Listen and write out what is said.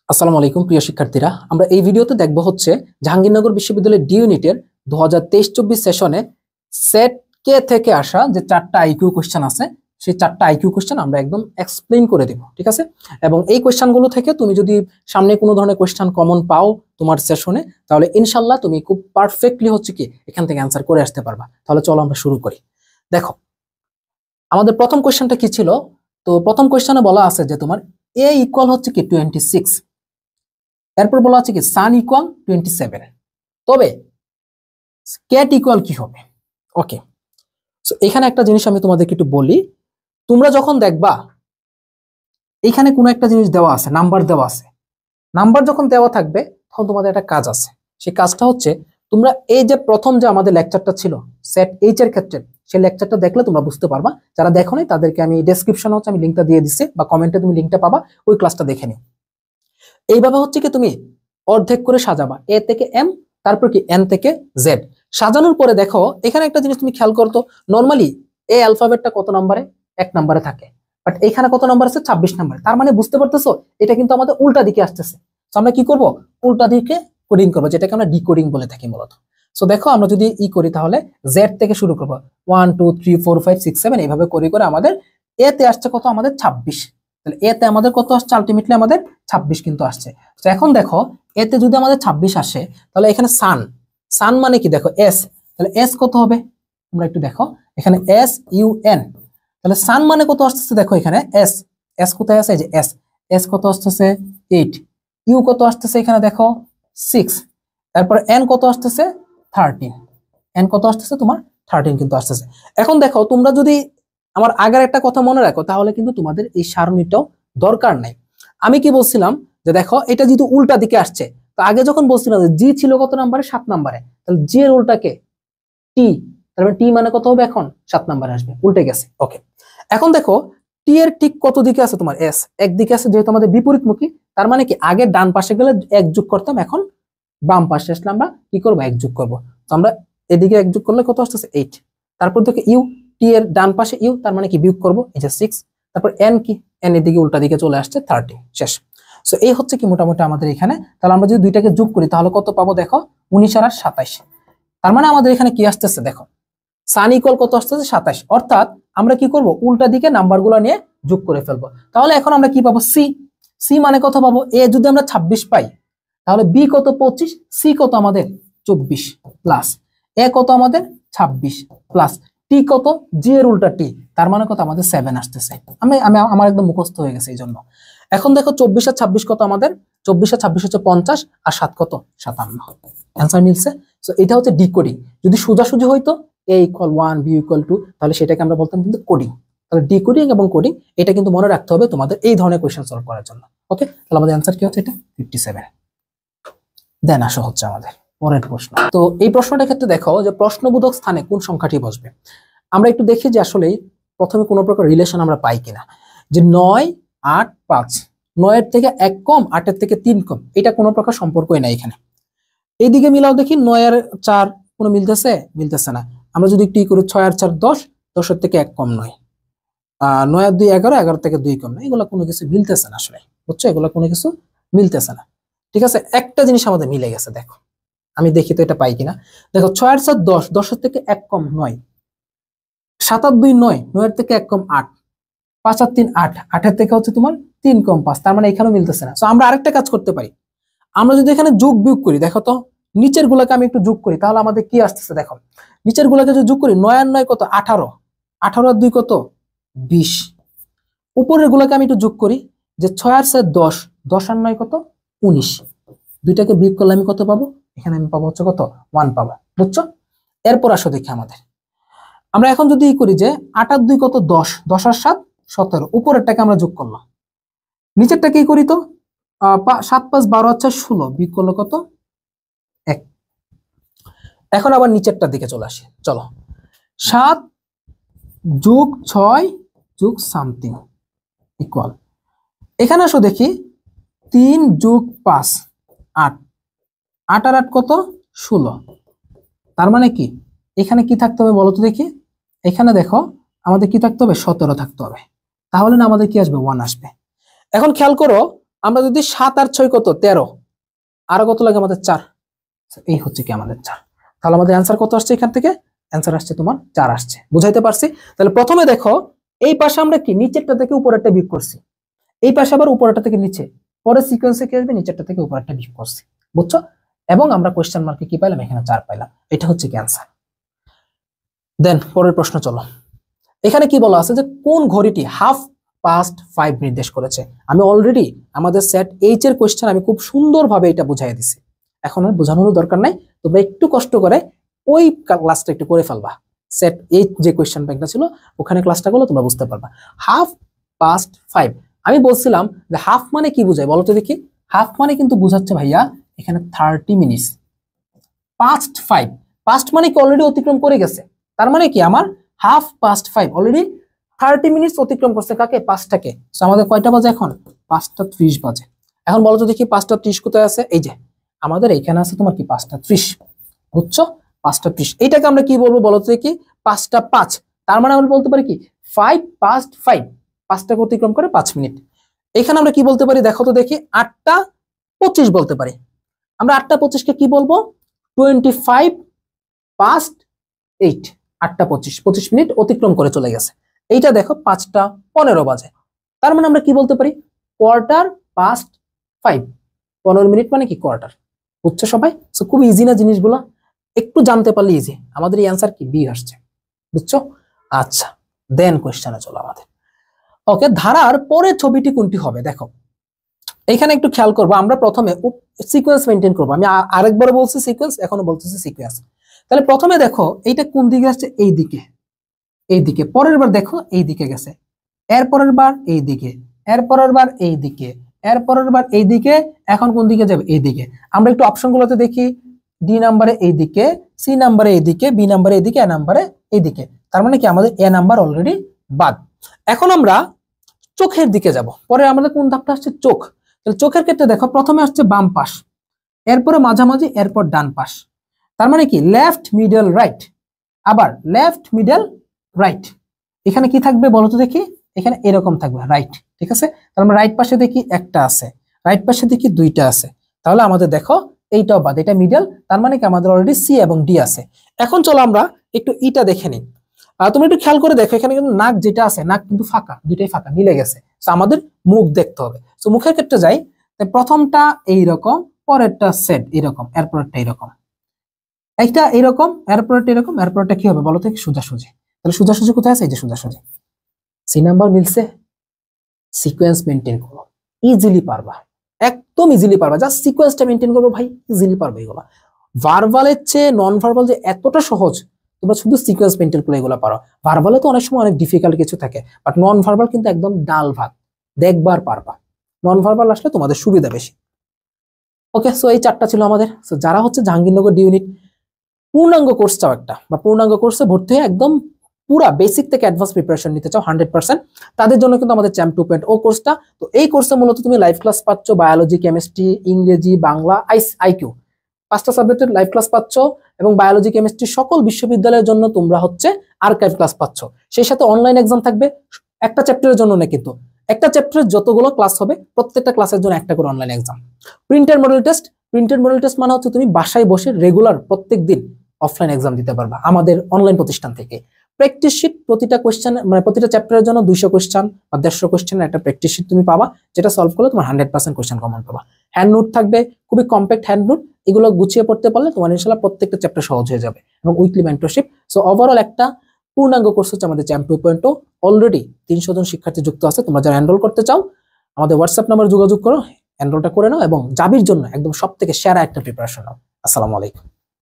আসসালামু আলাইকুম প্রিয় শিক্ষার্থীরা, আমরা এই ভিডিওতে দেখব হচ্ছে জাহাঙ্গীরনগর বিশ্ববিদ্যালয়ের ডি ইউনিটের 2023-24 সেশনে সেট কে থেকে আসা যে 4টা আইকিউ কোশ্চেন আছে, সেই 4টা আইকিউ কোশ্চেন আমরা একদম এক্সপ্লেইন করে দেব, ঠিক আছে। এবং এই কোশ্চেনগুলো থেকে তুমি যদি সামনে কোনো ধরনের কোশ্চেন কমন পাও তোমার সেশনে, তাহলে ইনশাল্লাহ তুমি খুব পারফেক্টলি হচ্ছে কি এখান থেকে অ্যান্সার করে আসতে পারবা। তাহলে চলো আমরা শুরু করি। দেখো আমাদের প্রথম কোশ্চেনটা কি ছিল। তো প্রথম কোশ্চেনে বলা আছে যে তোমার এ ইকুয়াল হচ্ছে কি 26, এরপর বলা আছে কি সান ইকুয়াল 27, তবে ক্যাট ইকুয়াল কি হবে। ওকে, সো এখানে একটা জিনিস আমি তোমাদেরকে একটু বলি। তোমরা যখন দেখবা এখানে কোনো একটা জিনিস দেওয়া আছে, নাম্বার দেওয়া আছে, নাম্বার যখন দেওয়া থাকবে তখন তোমাদের একটা কাজ আছে। সেই কাজটা হচ্ছে তোমরা এই যে প্রথম যে আমাদের লেকচারটা ছিল সেট এইচ এর ক্ষেত্রে, সেই লেকচারটা দেখলে তোমরা বুঝতে পারবা। যারা দেখো নাই তাদেরকে আমি ডেসক্রিপশনে হচ্ছে আমি লিঙ্কটা দিয়ে দিচ্ছি, বা কমেন্টে তুমি লিঙ্কটা পাবা, ওই ক্লাসটা দেখে নিও। এইভাবে হচ্ছে কি তুমি অর্ধেক করে সাজাবা, এ থেকে এম, তারপর কি এন থেকে জেড। সাজানোর পরে দেখো এখানে একটা জিনিস তুমি খেয়াল করতো, নর্মালি এ অ্যালফাবেটটা কত নম্বরে, 1 নম্বরে থাকে, বাট এখানে কত নম্বর আছে, 26 নম্বরে। তার মানে বুঝতে পারতেছো এটা কিন্তু আমাদের উল্টা দিকে আসতেছে। তো আমরা কি করব, উল্টা দিকে কোডিং করবো, যেটাকে আমরা ডিকোডিং বলে থাকি মূলত। সো দেখো আমরা যদি করি তাহলে জেড থেকে শুরু করবো, 1 2 3 4 5 6 7 এইভাবে করে আমাদের এতে আসছে কত, আমাদের 26। তাহলে এতে আমাদের কত আসছে, আলটিমেটলি আমাদের 26 কিন্তু আসছে। তো এখন দেখো এতে যদি আমাদের 26 আসে, তাহলে এখানে সান, সান মানে কি দেখো এস, তাহলে এস কত হবে তোমরা একটু দেখো, এখানে এস ইউ এন, তাহলে সান মানে কত আসতেছে দেখো এখানে এস, এস কোথায় আছে, এই যে এস, এস কত আসতেছে 8, ইউ কত আসতেছে এখানে দেখো 6, তারপর এন কত আসতেছে 13, এন কত আসতেছে তোমার 13 কিন্তু আসতেছে। এখন দেখো তোমরা যদি আমার আগের একটা কথা মনে রাখো, তাহলে কিন্তু তোমাদের এই সারণীটাও দরকার নাই। আমি কি বলছিলাম যে দেখো এটা যেহেতু উল্টা দিকে আসছে, তো আগে যখন বলছিলাম যে জি ছিল কত নম্বরে, 7 নম্বরে, তাহলে জি এর উল্টাকে টি, তাহলে টি মানে কত হবে, এখন 7 নম্বরে আসবে, উল্টে গেছে। ওকে, এখন দেখো টি এর ঠিক কত দিকে আছে তোমার, এস একদিকে আছে, যেহেতু আমাদের বিপরীতমুখী, তার মানে কি আগে ডান পাশে গেলে 1 যোগ করতাম, এখন বাম পাশে আসলে আমরা কি করবো, 1 যোগ করবো। তো আমরা এদিকে 1 যোগ করলে কত আসতেছে 8, তারপর দেখো ইউ, টি এর ডান পাশে ইউ, তার মানে কি বিয়োগ করবো, এই যে 6, তারপর এন কি, এন এর দিকে উল্টা দিকে চলে আসছে 30, শেষ। সো এই হচ্ছে কি মোটামুটি আমাদের এখানে। তাহলে আমরা যদি দুইটাকে যোগ করি তাহলে কত পাবো দেখো, 19 আর 27, তার মানে আমাদের এখানে কি আসতেছে দেখো, সান ইকুয়াল কত আসতেছে 27, অর্থাৎ আমরা কি করব, উল্টা দিকে নাম্বারগুলো নিয়ে যোগ করে ফেলবো। তাহলে এখন আমরা কি পাবো, সি, সি মানে কত পাবো, এ যদি আমরা 26 পাই, তাহলে বি কত 25, সি কত আমাদের 24 প্লাস এ কত আমাদের 26 প্লাস টি কত, জি এর উল্টা টি, তার মানে কত আমাদের 7 আসতেছে। আমি আমি আমার একদম মুখস্থ হয়ে গেছে এই জন্য। এখন দেখো 24 আর 26 কত আমাদের, 24 আর 26 হচ্ছে 50, আর 7 কত 57, অ্যান্সার মিলছে। সো এটা হচ্ছে ডিকোডিং। যদি সোজাসুজি হইতো এ ইকুয়াল 1 বি ইকুয়াল 2, তাহলে সেটাকে আমরা বলতাম কিন্তু কোডিং। তাহলে ডিকোডিং এবং কোডিং এটা কিন্তু মনে রাখতে হবে তোমাদের এই ধরনের কোশ্চেন সলভ করার জন্য। ওকে, তাহলে আমাদের অ্যান্সার কি হচ্ছে, এটা 57। দেন আসা হচ্ছে আমাদের পরের প্রশ্ন। তো এই প্রশ্নটার ক্ষেত্রে দেখো যে প্রশ্নবোধক স্থানে কোন সংখ্যাটি বসবে। আমরা একটু দেখি যে আসলে প্রথমে কোনো প্রকার রিলেশন আমরা পাই কিনা, যে 9 8 5, 9 এর থেকে 1 কম, 8 এর থেকে 3 কম, এটা কোনো প্রকার সম্পর্কই নাই এখানে। এইদিকে মিলাও দেখি, 9 আর 4 কোনো মিলতেছে, মিলতেছে না। আমরা যদি একটু করি 6 আর 4 10, 10 এর থেকে 1 কম নয়, 9 আর 2 11, 11 থেকে 2 কম নয়, এগুলো কোনো কিছু মিলতেছে না আসলে, বুঝছো, এগুলো কোনো কিছু মিলতেছে না। ঠিক আছে, একটা জিনিস আমাদের মিলে গেছে, দেখো আমি দেখি তো এটা পাই কিনা। দেখো 6 আর 4 10, 10 এর থেকে 1 কম 9, 7 আর 2 9, 9 এর থেকে 1 কম 8, 5 আর 3 8, 8 এর থেকে হচ্ছে তোমার 3 কম 5, তার মানে এখানেও মিলতেছে না। সো আমরা আরেকটা কাজ করতে পারি, আমরা যদি এখানে যোগ বিয়োগ করি, দেখো তো নিচের গুলাকে আমি একটু যোগ করি, তাহলে আমাদের কি আসতেছে দেখো, নিচের গুলাকে যদি যোগ করি 9 আর 9 কত 18, 18 আর 2 কত 20, উপরের গুলাকে আমি একটু যোগ করি, যে 6 আর 4 10, 10 আর 9 কত 19, দুইটাকে বিয়োগ করলে আমি কত পাবো, এখানে আমি পাবো হচ্ছে কত 1 পাবো, বুঝছো। এরপর আসো দেখি আমাদের, আমরা এখন যদি করি যে 8 আর 2 কত 10, 10 আর 7 17, উপরেরটাকে আমরা যোগ করলাম, নিচেরটা কি করি তো 7 5 12 হচ্ছে 16, বিয়োগ করলে কত 1। এখন আবার নিচেরটার দিকে চলে আসি, চলো 7 যোগ 6 যোগ সামথিং ইকুয়াল, এখানে আসো দেখি 3 যোগ 5 8, 8 আর 8 কত 16, তার মানে কি এখানে কি থাকতে হবে বলো তো দেখি, এখানে দেখো আমাদের কি থাকতে হবে 17 থাকতে হবে, তাহলে না আমাদের কি আসবে 1 আসবে। এখন খেয়াল করো আমরা যদি 7 আর 6 কত 13, আরো কত লাগে আমাদের 4, এই হচ্ছে কি আমাদের 4। তাহলে আমাদের অ্যান্সার কত আসছে এখান থেকে? অ্যান্সার আসছে তোমার 4 আসছে। বুঝাইতে পারছি? তাহলে প্রথমে দেখো এই পাশে আমরা কি নিচেরটা থেকে উপরেরটা বিয়োগ করছি, এই পাশে আবার উপরেরটা থেকে নিচে, পরে সিকোয়েন্সে কি আসবে নিচেরটা থেকে উপরেরটা বিয়োগ করছি, বুঝছো? এবং আমরা কোশ্চেন মার্কে কি পাইলাম? এখানে 4 পাইলাম। এটা হচ্ছে কি অ্যান্সার। দেন পরের প্রশ্ন চলো। এখানে কি বলা আছে যে কোন ঘড়িটি 5:30 নির্দেশ করেছে? আমি অলরেডি আমাদের সেট এইচ এর কোশ্চেন আমি খুব সুন্দরভাবে এটা বুঝাই দিছি, এখন আর বোঝানোর দরকার নাই। তোমরা একটু কষ্ট করে ওই ক্লাসটা একটু করে ফেলবা। সেট এইচ যে কোশ্চেন ব্যাংকটা ছিল ওখানে ক্লাসটা করলে তোমরা বুঝতে পারবা। 5:30 আমি বলছিলাম যে হাফ মানে কি বোঝায় বলো তো দেখি? হাফ মানে কিন্তু বোঝাচ্ছে ভাইয়া এখানে 30 মিনিটস। পাস্ট মানে কি অলরেডি অতিক্রম করে গেছে, তার মানে কি আমার 5:30 অলরেডি 30 মিনিটস অতিক্রম করছে কাকে? পাঁচটাকে। সো আমাদের কয়টা বাজে এখন? 5:30 বাজে। এখন বলো তো দেখি 5:30 কোথায় আছে? এই যে আমাদের এখানে আছে তোমার কি 5:30, বুঝছো? 5:30 এইটাকে আমরা কি বলবো বলো তো দেখি? 5:05। তার মানে আমরা বলতে পারি কি 5:05, পাঁচটাকে অতিক্রম করে 5 মিনিট। এখানে আমরা কি বলতে পারি দেখো তো দেখি? 8:25 বলতে পারি। আমরা 8:25 কে কি বলবো? 25:08। 8:25, 25 মিনিট অতিক্রম করে চলে গেছে। এইটা দেখো 5:15 বাজে। তার মানে আমরা কি বলতে পারি? 5:15, 15 মিনিট মানে কি কোয়ার্টার। বুঝছো সবাই? সো খুব ইজি না জিনিসগুলো, একটু জানতে পারলে ইজি। আমাদের এই অ্যান্সার কি বি আসছে, বুঝছো? আচ্ছা, দেন কোশ্চেনে চলো আমাদের। ওকে, ধারার পরের ছবিটি কোনটি হবে? দেখো এখানে একটু খেয়াল করবো, আমরা প্রথমে সিকোয়েন্স মেনটেন করবো। আমি আরেকবার বলছি সিকোয়েন্স, এখনো বলতেছি সিকোয়েন্স। তাহলে প্রথমে দেখো এইটা কোন দিকে আসছে? এই দিকে, এই দিকে। পরের বার দেখো এই দিকে গেছে, এর পরের বার এই দিকে, এর পরের বার এই দিকে, এর পরের বার এই দিকে। এখন কোন দিকে যাবে? এই দিকে। আমরা একটু অপশনগুলোতে দেখি, ডি নাম্বারে এই দিকে, সি নাম্বারে এই দিকে, বি নাম্বারে এই দিকে, এ নাম্বারে এই দিকে। তার মানে কি আমাদের এ নাম্বার অলরেডি বাদ। এখন আমরা চোখের দিকে যাব। পরে আমাদের কোন ধাপটা আসছে? চোখ। তাহলে চোখের ক্ষেত্রে দেখো প্রথমে আসছে বাম পাশ, এরপরে মাঝামাঝি, এরপর ডান পাশ। তার মানে কি লেফট মিডল রাইট, আবার লেফট মিডল রাইট। এখানে কি থাকবে বলো তো দেখি? এখানে এরকম থাকবে রাইট, ঠিক আছে? তাহলে আমরা রাইট পাশে দেখি একটা আছে, রাইট পাশে দেখি দুইটা আছে। তাহলে আমাদের দেখো এইটাও বাদ, এটা মিডল। তার মানে কি আমাদের অলরেডি সি এবং ডি আছে। এখন চলো আমরা একটু ইটা দেখে নিই। তুমি একটু খেয়াল করে দেখো, এখানে কিন্তু নাক যেটা আছে, নাক কিন্তু ফাঁকা, দুইটাই ফাঁকা, মিলে গেছে। তো আমাদের মুখ দেখতে হবে। তো মুখের ক্ষেত্রে যাই, প্রথমটা এইরকম, পরেরটা সেট এরকম, এরপরেরটা এরকম, একটা এরকম, এরপরেরটা এরকম, এরপরেরটা কি হবে বলো তো? সোজাসুজি। তাহলে সোজাসুজি কোথায় আছে? এই যে সোজাসুজি। সি নাম্বার মিলছে। সিকোয়েন্স মেনটেন করো, ইজিলি পারবা, একদম ইজিলি পারবা। জাস্ট সিকোয়েন্সটা মেনটেন করবো ভাই, ইজিলি পারবে এগুলো। ভার্বালের চেয়ে নন ভার্বাল যে এতটা সহজ, তোমরা শুধু সিকোয়েন্স মেনটেন করে এগুলো পারো। ভার্বালে তো অনেক সময় অনেক ডিফিকাল্ট কিছু থাকে, বাট নন ভার্বাল কিন্তু একদম ডাল ভাত, দেখবার পারবা। নন ভার্বাল আসলে তোমাদের সুবিধা বেশি। ওকে, সো এই 4টা ছিল আমাদের। সো যারা হচ্ছে জাহাঙ্গীরনগর ডি ইউনিট পূর্ণাঙ্গ কোর্স চাও একটা, বা পূর্ণাঙ্গ কোর্সে ভর্তি হয়ে একদম পুরা বেসিক থেকে অ্যাডভান্স প্রিপারেশন নিতে চাও 100%, তাদের জন্য কিন্তু আমাদের চ্যাম্প 2.0 কোর্সটা। তো এই কোর্সে মূলত তুমি লাইভ ক্লাস পাচ্ছ, বায়োলজি, কেমিস্ট্রি, ইংরেজি, বাংলা, আইকিউ 5টা সাবজেক্টের লাইভ ক্লাস পাচ্ছ, এবং বায়োলজি, কেমিস্ট্রি সকল বিশ্ববিদ্যালয়ের জন্য তোমরা হচ্ছে আর্কাইভ ক্লাস পাচ্ছ। সেই সাথে অনলাইন এক্সাম থাকবে, একটা চ্যাপ্টারের জন্য না কিন্তু, একটা চ্যাপ্টারের যতগুলো ক্লাস হবে প্রত্যেকটা ক্লাসের জন্য একটা করে online exam. Printed model test, printed model test মানে হচ্ছে তুমি বাসায় বসে রেগুলার প্রত্যেকদিন অফলাইন এক্সাম দিতে পারবা আমাদের অনলাইন প্রতিষ্ঠান থেকে। প্র্যাকটিস শিট, প্রতিটা কোশ্চেন মানে প্রতিটা চ্যাপ্টারের জন্য 200 কোশ্চেন বা 150 কোশ্চেনের একটা প্র্যাকটিস শিট তুমি পাবা, যেটা সলভ করলে তোমার 100% কোশ্চেন কমন পাবা। হ্যান্ড নোট থাকবে, খুবই কম্প্যাক্ট হ্যান্ড নোট। এগুলো গুছিয়ে পড়তে পারলে তোমার ইনশাআল্লাহ প্রত্যেকটা চ্যাপ্টার সহজ হয়ে যাবে, এবং উইকলি মেন্টরশিপ। সো ওভারঅল একটা পূর্ণাঙ্গ কোর্স হচ্ছে আমাদের চ্যাম্প 2.0। অলরেডি 300 জন শিক্ষার্থী যুক্ত আছে। তোমরা যারা এনরোল করতে চাও আমাদের হোয়াটসঅ্যাপ নাম্বারে যোগাযোগ করো, এনরোলটা করে নাও, এবং জাবির জন্য একদম সবথেকে সেরা একটা প্রিপারেশন নাও। আসসালামু আলাইকুম।